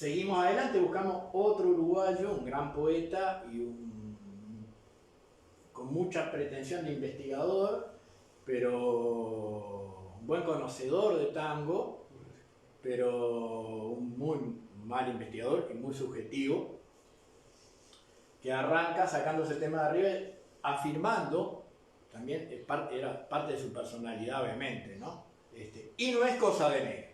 seguimos adelante, buscamos otro uruguayo, un gran poeta y con mucha pretensión de investigador, pero un buen conocedor de tango, pero un muy mal investigador y muy subjetivo, que arranca sacándose el tema de arriba, afirmando, también era parte de su personalidad obviamente, ¿no? Y no es cosa de negro.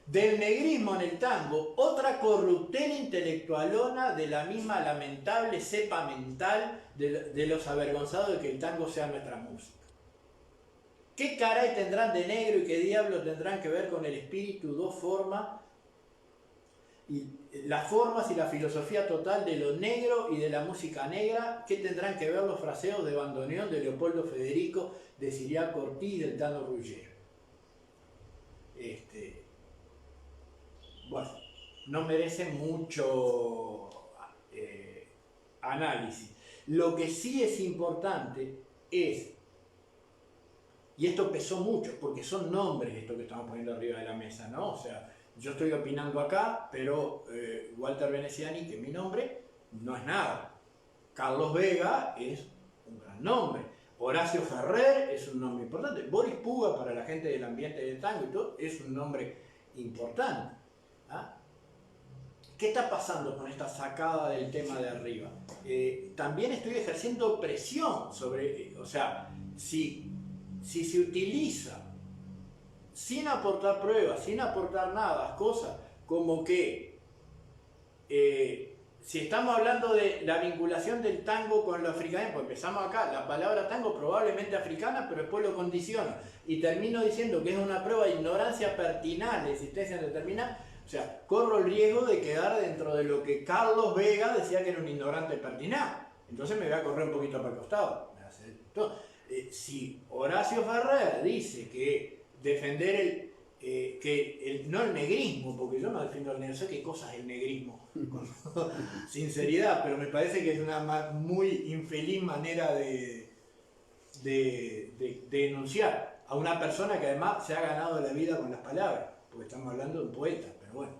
Del negrismo en el tango, otra corruptela intelectualona de la misma lamentable cepa mental de los avergonzados de que el tango sea nuestra música. ¿Qué caray tendrán de negro y qué diablo tendrán que ver con el espíritu, dos formas, y las formas y la filosofía total de lo negro y de la música negra? ¿Qué tendrán que ver los fraseos de bandoneón de Leopoldo Federico, de Ciriaco Ortiz y del Tano Ruggiero? Bueno, no merece mucho análisis. Lo que sí es importante es, y esto pesó mucho, porque son nombres esto que estamos poniendo arriba de la mesa, ¿no? O sea, yo estoy opinando acá, pero Walter Veneziani, que es mi nombre, no es nada. Carlos Vega es un gran nombre. Horacio Ferrer es un nombre importante. Boris Puga, para la gente del ambiente del tango y todo, es un nombre importante. ¿Ah? ¿Qué está pasando con esta sacada del tema de arriba? También estoy ejerciendo presión sobre, o sea, si se utiliza sin aportar pruebas, sin aportar nada, cosas como que si estamos hablando de la vinculación del tango con lo africano, pues empezamos acá, la palabra tango probablemente africana, pero después lo condiciono y termino diciendo que es una prueba de ignorancia pertinaz de existencia determinada. O sea, corro el riesgo de quedar dentro de lo que Carlos Vega decía que era un ignorante pertinaz. Entonces me voy a correr un poquito para el costado. Si Horacio Ferrer dice que defender no el negrismo, porque yo no defiendo el negrismo, sé qué cosa es el negrismo, con sinceridad, pero me parece que es una muy infeliz manera de denunciar a una persona que además se ha ganado la vida con las palabras, porque estamos hablando de un poeta, pero bueno,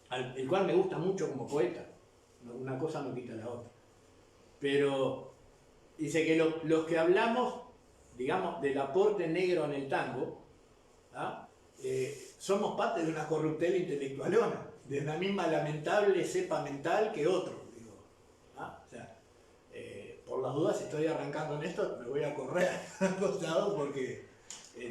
el cual me gusta mucho como poeta, una cosa no quita la otra. Pero dice que los que hablamos, digamos, del aporte negro en el tango, somos parte de una corruptela intelectualona, de la misma lamentable cepa mental que otro. Digo, o sea, por las dudas, si estoy arrancando en esto, me voy a correr al costado porque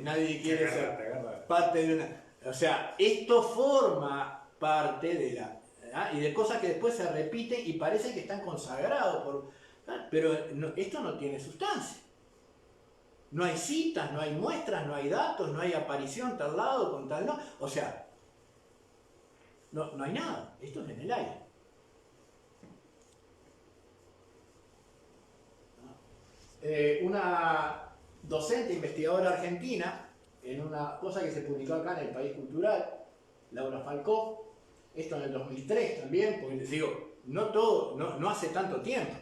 nadie quiere ser parte de una... O sea, esto forma parte de la... y de cosas que después se repiten y parece que están consagrados, pero esto no tiene sustancia. No hay citas, no hay muestras, no hay datos, no hay aparición tal lado con tal no. O sea, no hay nada. Esto es en el aire. Una docente investigadora argentina, en una cosa que se publicó acá en El País Cultural, Laura Falcó, esto en el 2003 también, porque les digo, no hace tanto tiempo.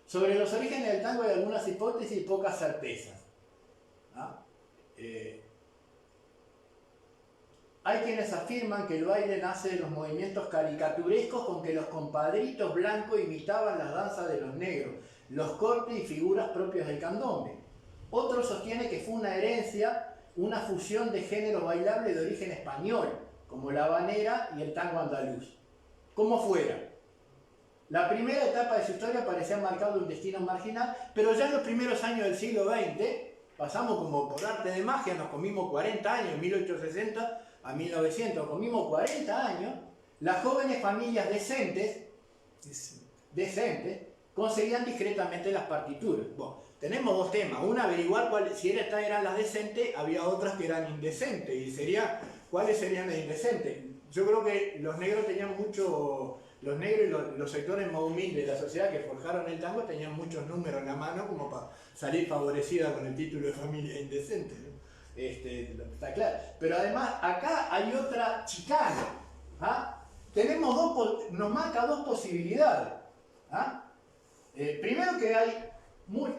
Sobre los orígenes del tango hay algunas hipótesis y pocas certezas. Hay quienes afirman que el baile nace de los movimientos caricaturescos con que los compadritos blancos imitaban las danzas de los negros, los cortes y figuras propios del candombe. Otros sostienen que fue una herencia, una fusión de géneros bailables de origen español, como la habanera y el tango andaluz. Como fuera, la primera etapa de su historia parecía marcada de un destino marginal, pero ya en los primeros años del siglo XX, pasamos como por arte de magia, nos comimos 40 años, en 1860 a 1900, comimos 40 años, las jóvenes familias decentes conseguían discretamente las partituras. Bueno, tenemos dos temas, una averiguar si estas eran las decentes, había otras que eran indecentes, y ¿cuáles serían las indecentes? Yo creo que los negros tenían mucho... Los negros y los sectores más humildes de la sociedad que forjaron el tango tenían muchos números en la mano como para salir favorecida con el título de familia indecente, ¿no? Está claro. Pero además acá hay otra chicana. Nos marca dos posibilidades. Primero que hay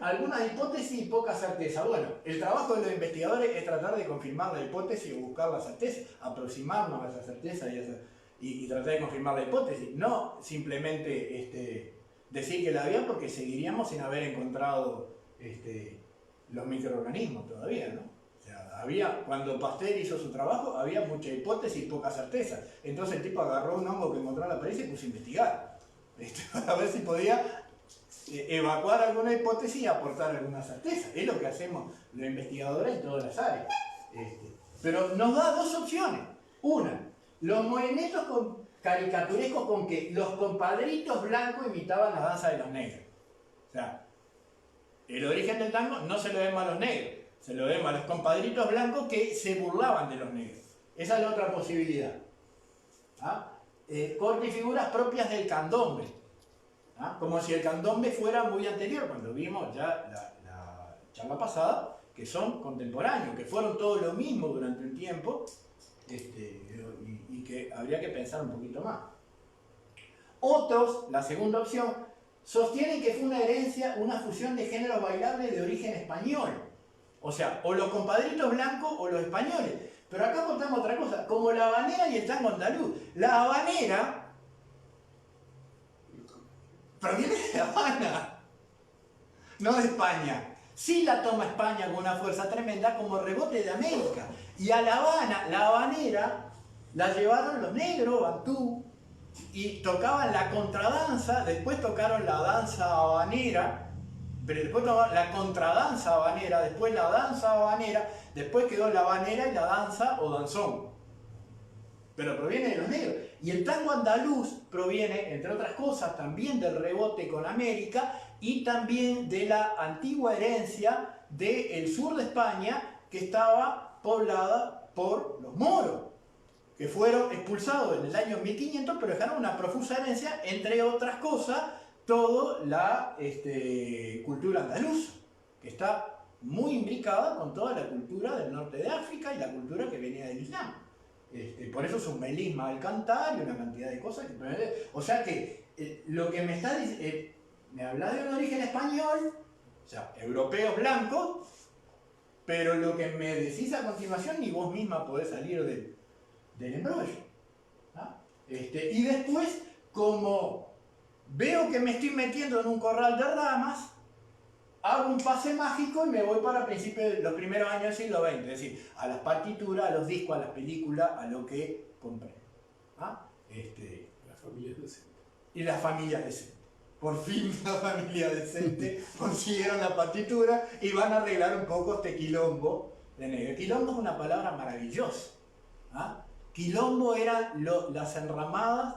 algunas hipótesis y poca certeza. Bueno, el trabajo de los investigadores es tratar de confirmar la hipótesis y buscar la certeza, aproximarnos a esa certeza y tratar de confirmar la hipótesis. No simplemente decir que la había, porque seguiríamos sin haber encontrado los microorganismos todavía, ¿no? O sea, cuando Pasteur hizo su trabajo, había mucha hipótesis y poca certeza. Entonces el tipo agarró un hongo que encontró en la pared y se puso a investigar. A ver si podía evacuar alguna hipótesis y aportar alguna certeza. Es lo que hacemos los investigadores en todas las áreas. Pero nos da dos opciones. Una, los movimientos caricaturescos con que los compadritos blancos imitaban la danza de los negros. O sea, el origen del tango no se lo vemos a los negros, se lo vemos a los compadritos blancos que se burlaban de los negros. Esa es la otra posibilidad. ¿Ah? Corte y figuras propias del candombe. ¿Ah? Como si el candombe fuera muy anterior, cuando vimos ya la charla pasada, que son contemporáneos, que fueron todo lo mismo durante un tiempo, y que habría que pensar un poquito más. Otros, la segunda opción, sostienen que fue una herencia, una fusión de géneros bailables de origen español. O sea, o los compadritos blancos o los españoles. Pero acá contamos otra cosa, como la habanera y el tango andaluz. La habanera proviene de La Habana, no de España. Sí la toma España con una fuerza tremenda como rebote de América. Y a La Habana, la habanera, la llevaron los negros, bantú, y tocaban la contradanza, después tocaron la danza habanera, pero después tocaron la contradanza habanera, después la danza habanera, después quedó la habanera y la danza o danzón. Pero proviene de los negros. Y el tango andaluz proviene, entre otras cosas, también del rebote con América y también de la antigua herencia del sur de España, que estaba poblada por los moros, que fueron expulsados en el año 1500, pero dejaron una profusa herencia, entre otras cosas, toda la cultura andaluza, que está muy imbricada con toda la cultura del norte de África y la cultura que venía del Islam. Por eso es un melisma al cantar y una cantidad de cosas. O sea que lo que me está diciendo, me habla de un origen español, o sea, europeos blancos, pero lo que me decís a continuación ni vos misma podés salir del embrollo. ¿Ah? Y después, como veo que me estoy metiendo en un corral de ramas, hago un pase mágico y me voy para principios de los primeros años del siglo XX, es decir, a las partituras, a los discos, a las películas, a lo que compré. ¿Ah? La familia decente. Y la familia decente. Por fin la familia decente consiguieron la partitura y van a arreglar un poco este quilombo de negro. Quilombo es una palabra maravillosa. ¿Ah? Quilombo eran las enramadas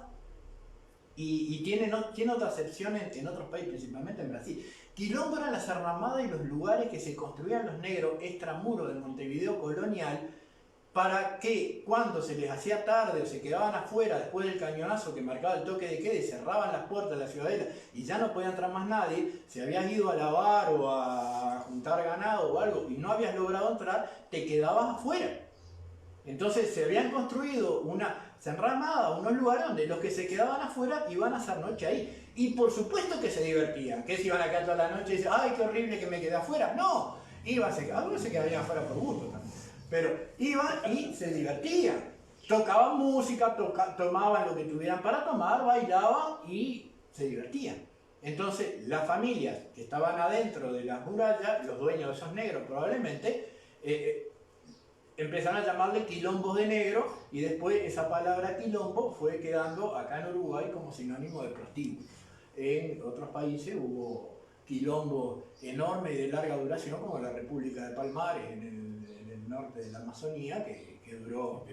y tiene otras acepciones en otros países, principalmente en Brasil. Quilombo eran las enramadas y los lugares que se construían los negros extramuros del Montevideo colonial, para que cuando se les hacía tarde o se quedaban afuera después del cañonazo que marcaba el toque de queda y cerraban las puertas de la ciudadela y ya no podía entrar más nadie, si habías ido a lavar o a juntar ganado o algo y no habías logrado entrar, te quedabas afuera. Entonces se habían construido se enramadas, unos lugares donde los que se quedaban afuera iban a hacer noche ahí. Y por supuesto que se divertían, que se iban a quedar toda la noche y decían, ¡ay, qué horrible que me quedé afuera! No, algunos se quedarían afuera por gusto también. Pero iban y se divertían. Tocaban música, tomaban lo que tuvieran para tomar, bailaban y se divertían. Entonces, las familias que estaban adentro de las murallas, los dueños de esos negros probablemente, empezaron a llamarle quilombos de negro y después esa palabra quilombo fue quedando acá en Uruguay como sinónimo de prostíbulo. En otros países hubo quilombos enormes y de larga duración, como la República de Palmares en el norte de la Amazonía, que duró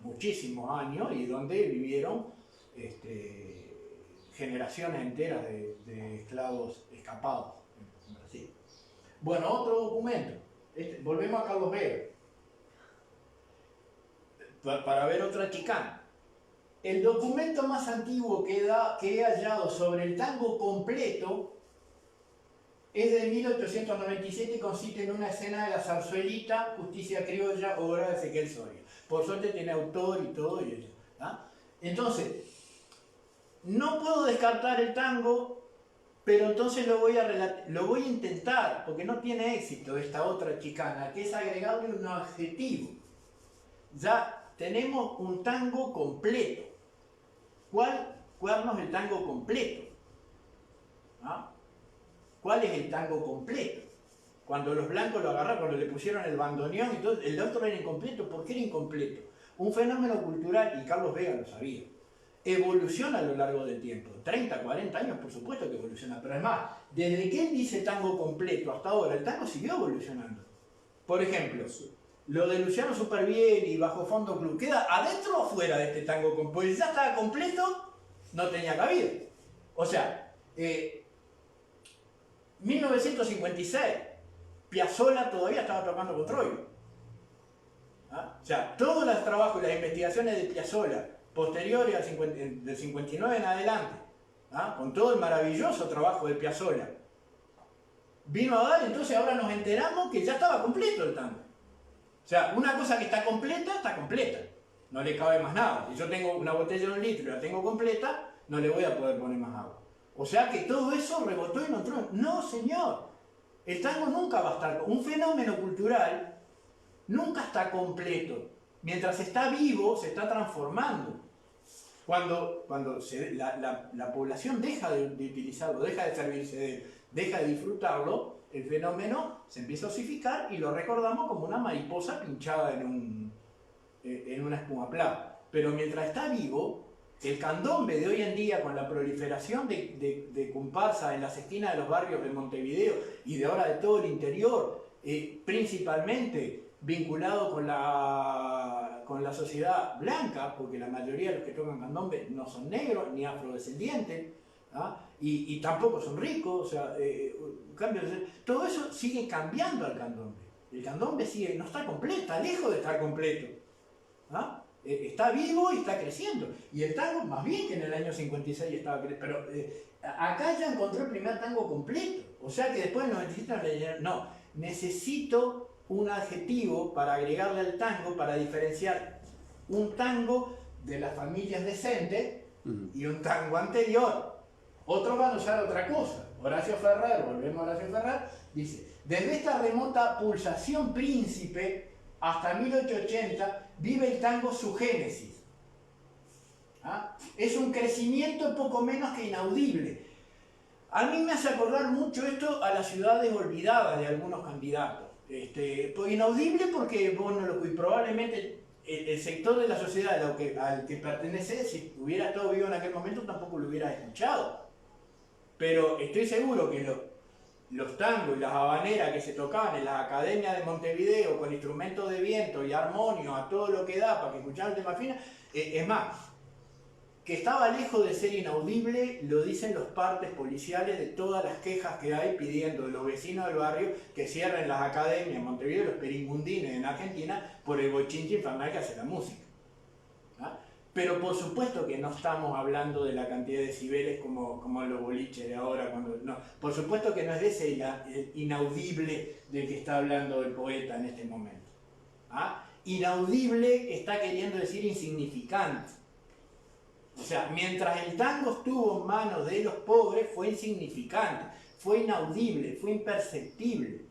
muchísimos años y donde vivieron generaciones enteras de esclavos escapados en Brasil. Bueno, otro documento. Volvemos a Carlos Vega para ver otra chicana. El documento más antiguo que he hallado sobre el tango completo es de 1897 y consiste en una escena de la zarzuelita Justicia Criolla, obra de Ezequiel Soria. Por suerte tiene autor y todo y eso. ¿Ah? Entonces, no puedo descartar el tango, pero entonces lo voy a intentar, porque no tiene éxito esta otra chicana, que es agregarle un adjetivo. Ya tenemos un tango completo. ¿Cuál es el tango completo? ¿Ah? ¿Cuál es el tango completo? Cuando los blancos lo agarraron, cuando le pusieron el bandoneón y todo, el otro era incompleto. ¿Por qué era incompleto? Un fenómeno cultural, y Carlos Vega lo sabía, evoluciona a lo largo del tiempo. 30, 40 años, por supuesto que evoluciona, pero además, desde que él dice tango completo hasta ahora, el tango siguió evolucionando. Por ejemplo, lo de Luciano Supervielle y Bajo Fondo Club, ¿queda adentro o fuera de este tango completo? Pues ya estaba completo, no tenía cabida. O sea, 1956, Piazzolla todavía estaba tocando con Troilo. ¿Ah? O sea, todos los trabajos y las investigaciones de Piazzolla, posteriores del 59 en adelante, ¿ah? Con todo el maravilloso trabajo de Piazzolla, vino a dar, entonces ahora nos enteramos que ya estaba completo el tango. O sea, una cosa que está completa. No le cabe más nada. Si yo tengo una botella de 1 litro y la tengo completa, no le voy a poder poner más agua. O sea que todo eso rebotó y no entró. No, señor. El tango nunca va a estar... Un fenómeno cultural nunca está completo. Mientras está vivo, se está transformando. Cuando la población deja de utilizarlo, deja de servirse de él, deja de disfrutarlo, el fenómeno se empieza a osificar y lo recordamos como una mariposa pinchada en una espuma plana. Pero mientras está vivo, el candombe de hoy en día, con la proliferación de comparsas en las esquinas de los barrios de Montevideo y de ahora de todo el interior, principalmente vinculado con la sociedad blanca, porque la mayoría de los que tocan candombe no son negros ni afrodescendientes, ¿ah? Y tampoco son ricos, o sea, todo eso sigue cambiando al candombe. El candombe sigue, no está completo, está lejos de estar completo. ¿Ah? Está vivo y está creciendo. Y el tango, más bien que en el año 56 estaba creciendo, pero acá ya encontró el primer tango completo. O sea que después del 97 no, necesito un adjetivo para agregarle al tango, para diferenciar un tango de las familias decentes y un tango anterior. Otros van a usar otra cosa. Horacio Ferrer, volvemos a Horacio Ferrer, dice: desde esta remota pulsación príncipe hasta 1880 vive el tango su génesis. ¿Ah? Es un crecimiento poco menos que inaudible. A mí me hace acordar mucho esto a las ciudades olvidadas de algunos candidatos. Pues inaudible porque probablemente el sector de la sociedad al que pertenece, si hubiera estado vivo en aquel momento, tampoco lo hubiera escuchado. Pero estoy seguro que los tangos y las habaneras que se tocaban en las academias de Montevideo con instrumentos de viento y armonio a todo lo que da para que escucharan el tema fino, es más, que estaba lejos de ser inaudible, lo dicen los partes policiales de todas las quejas que hay pidiendo de los vecinos del barrio que cierren las academias en Montevideo, los peringundines en Argentina, por el bochinche infernal que hace la música. ¿Ah? Pero por supuesto que no estamos hablando de la cantidad de decibeles como los boliches de ahora. No. Por supuesto que no es de ese inaudible del que está hablando el poeta en este momento. ¿Ah? Inaudible está queriendo decir insignificante. O sea, mientras el tango estuvo en manos de los pobres, fue insignificante, fue inaudible, fue imperceptible.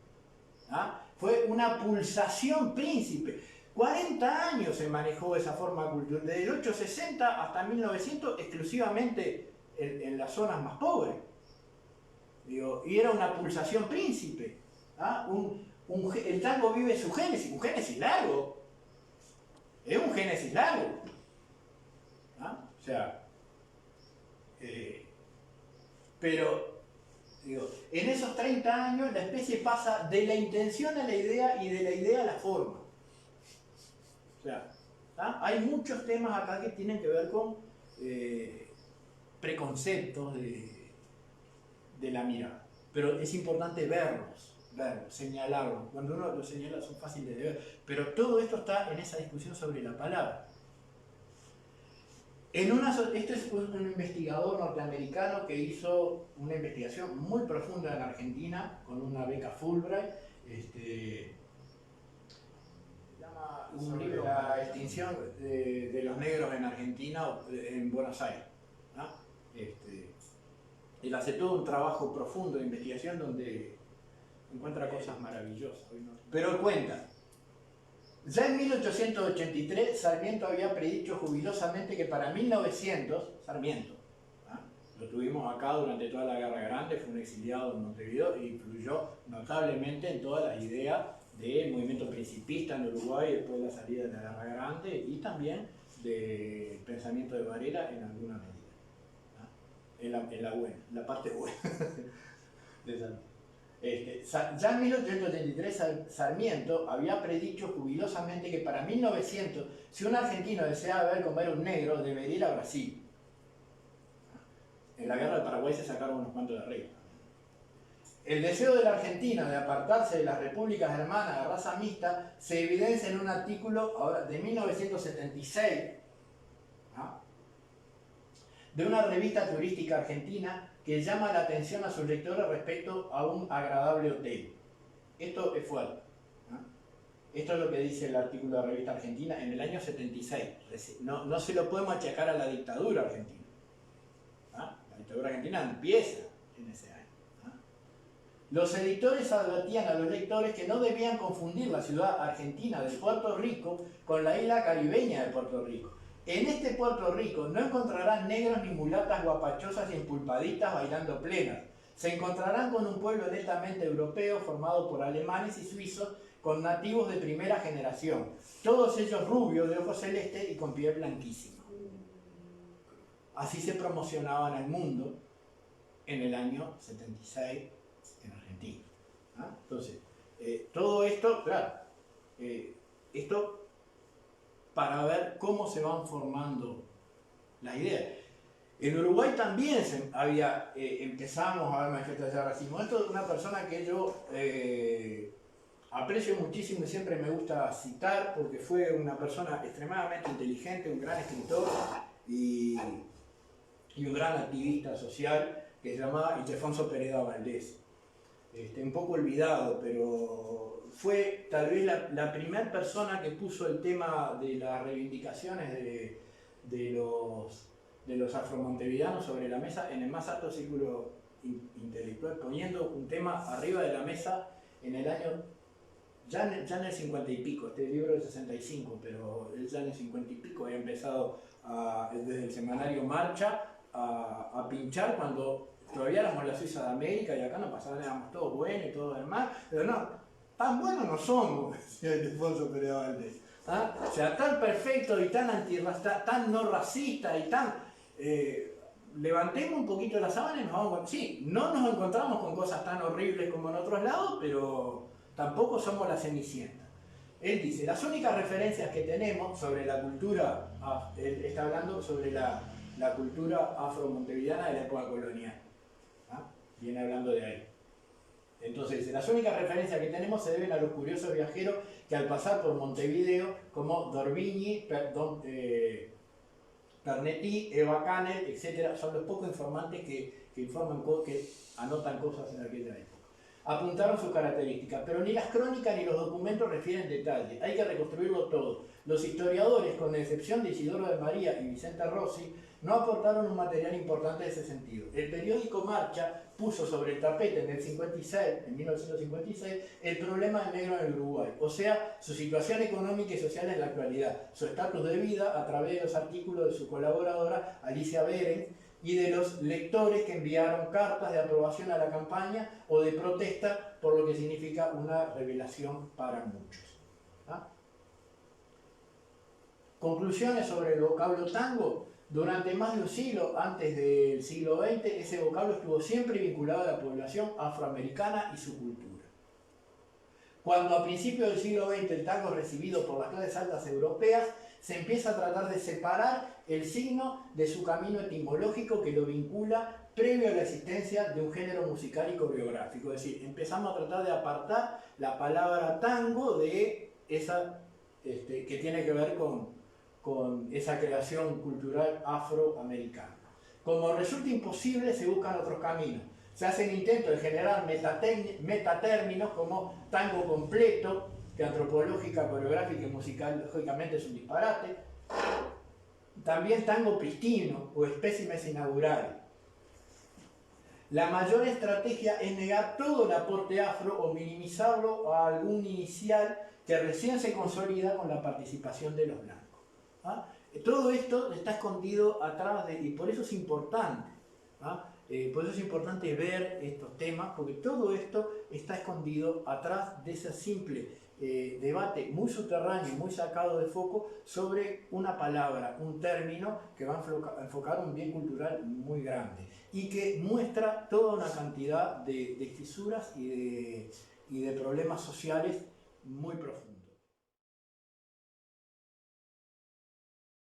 ¿Ah? Fue una pulsación príncipe. 40 años se manejó esa forma cultural, desde el 860 hasta 1900, exclusivamente en las zonas más pobres. Y era una pulsación príncipe. ¿Ah? El tango vive su génesis, un génesis largo. Es un génesis largo. ¿Ah? O sea, pero en esos 30 años la especie pasa de la intención a la idea y de la idea a la forma. O sea, ¿ah? Hay muchos temas acá que tienen que ver con preconceptos de la mirada. Pero es importante verlos, señalarlos. Cuando uno los señala son fáciles de ver. Pero todo esto está en esa discusión sobre la palabra. Este es un investigador norteamericano que hizo una investigación muy profunda en Argentina con una beca Fulbright. Un libro, La extinción de los negros en Argentina, en Buenos Aires. ¿No? él hace todo un trabajo profundo de investigación donde encuentra cosas maravillosas. Pero él cuenta, ya en 1883 Sarmiento había predicho jubilosamente que para 1900, Sarmiento, lo tuvimos acá durante toda la Guerra Grande, fue un exiliado en Montevideo e influyó notablemente en todas las ideas del movimiento principista en Uruguay después de la salida de la Guerra Grande y también del pensamiento de Varela en alguna medida, en la buena, la parte buena de Sarmiento. Ya en 1883 Sarmiento había predicho jubilosamente que para 1900, si un argentino deseaba ver comer un negro, debería ir a Brasil. En la guerra del Paraguay se sacaron unos cuantos de arriba. El deseo de la Argentina de apartarse de las repúblicas hermanas de raza mixta se evidencia en un artículo de 1976 de una revista turística argentina que llama la atención a sus lectores respecto a un agradable hotel. Esto es fuerte. Esto es lo que dice el artículo de la revista argentina en el año 76. No se lo podemos achacar a la dictadura argentina. La dictadura argentina empieza en ese año. Los editores advertían a los lectores que no debían confundir la ciudad argentina de Puerto Rico con la isla caribeña de Puerto Rico. En este Puerto Rico no encontrarán negros ni mulatas guapachosas y empulpaditas bailando plenas. Se encontrarán con un pueblo netamente europeo formado por alemanes y suizos con nativos de primera generación, todos ellos rubios, de ojos celestes y con piel blanquísima. Así se promocionaban al mundo en el año 76 en Argentina. Entonces, todo esto, claro, esto para ver cómo se van formando las ideas. En Uruguay también empezamos a ver manifestaciones de racismo. Esto es una persona que yo aprecio muchísimo y siempre me gusta citar porque fue una persona extremadamente inteligente, un gran escritor y un gran activista social que se llamaba Ildefonso Pereda Valdés. Un poco olvidado, pero fue tal vez la primera persona que puso el tema de las reivindicaciones de los afromontevideanos sobre la mesa en el más alto círculo intelectual, poniendo un tema arriba de la mesa en el año, ya en el 50 y pico, este libro es 65, pero él ya en el 50 y pico había empezado desde el semanario Marcha a pinchar cuando todavía éramos la Suiza de América y acá no pasaban, éramos todos buenos y todo demás, pero no, tan buenos no somos, decía Ildefonso Pereda Valdés. O sea, tan perfecto y tan antirracista, tan no racista y tan... levantemos un poquito la sábana y nos vamos... Sí, no nos encontramos con cosas tan horribles como en otros lados, pero tampoco somos la cenicienta. Él dice, las únicas referencias que tenemos sobre la cultura, él está hablando sobre la cultura afro-montevideana de la época colonial. Viene hablando de ahí. Entonces dice, las únicas referencias que tenemos se deben a los curiosos viajeros que al pasar por Montevideo, como D'Orbigny, Pernetti, Eva Canel, etc., son los pocos informantes que anotan cosas en aquella época. Apuntaron sus características, pero ni las crónicas ni los documentos refieren detalles. Hay que reconstruirlo todo. Los historiadores, con excepción de Isidoro de María y Vicente Rossi, no aportaron un material importante en ese sentido. El periódico Marcha puso sobre el tapete en 1956, el problema del negro en el Uruguay, o sea, su situación económica y social en la actualidad, su estatus de vida a través de los artículos de su colaboradora Alicia Beren y de los lectores que enviaron cartas de aprobación a la campaña o de protesta, por lo que significa una revelación para muchos. Conclusiones sobre el vocablo tango. Durante más de un siglo, antes del siglo XX, ese vocablo estuvo siempre vinculado a la población afroamericana y su cultura. Cuando a principios del siglo XX el tango es recibido por las clases altas europeas, se empieza a tratar de separar el signo de su camino etimológico que lo vincula previo a la existencia de un género musical y coreográfico. Es decir, empezamos a tratar de apartar la palabra tango de esa que tiene que ver con esa creación cultural afroamericana. Como resulta imposible, se buscan otros caminos. Se hacen intentos de generar metatérminos como tango completo, que antropológica, coreográfica y musicalmente es un disparate. También tango pristino o espécimes inaugurales. La mayor estrategia es negar todo el aporte afro o minimizarlo a algún inicial que recién se consolida con la participación de los blancos. ¿Ah? Todo esto está escondido atrás de, y por eso es importante. ¿Ah? Por eso es importante ver estos temas, porque todo esto está escondido atrás de ese simple debate muy subterráneo, muy sacado de foco, sobre una palabra, un término que va a enfocar un bien cultural muy grande y que muestra toda una cantidad de fisuras y de problemas sociales muy profundos.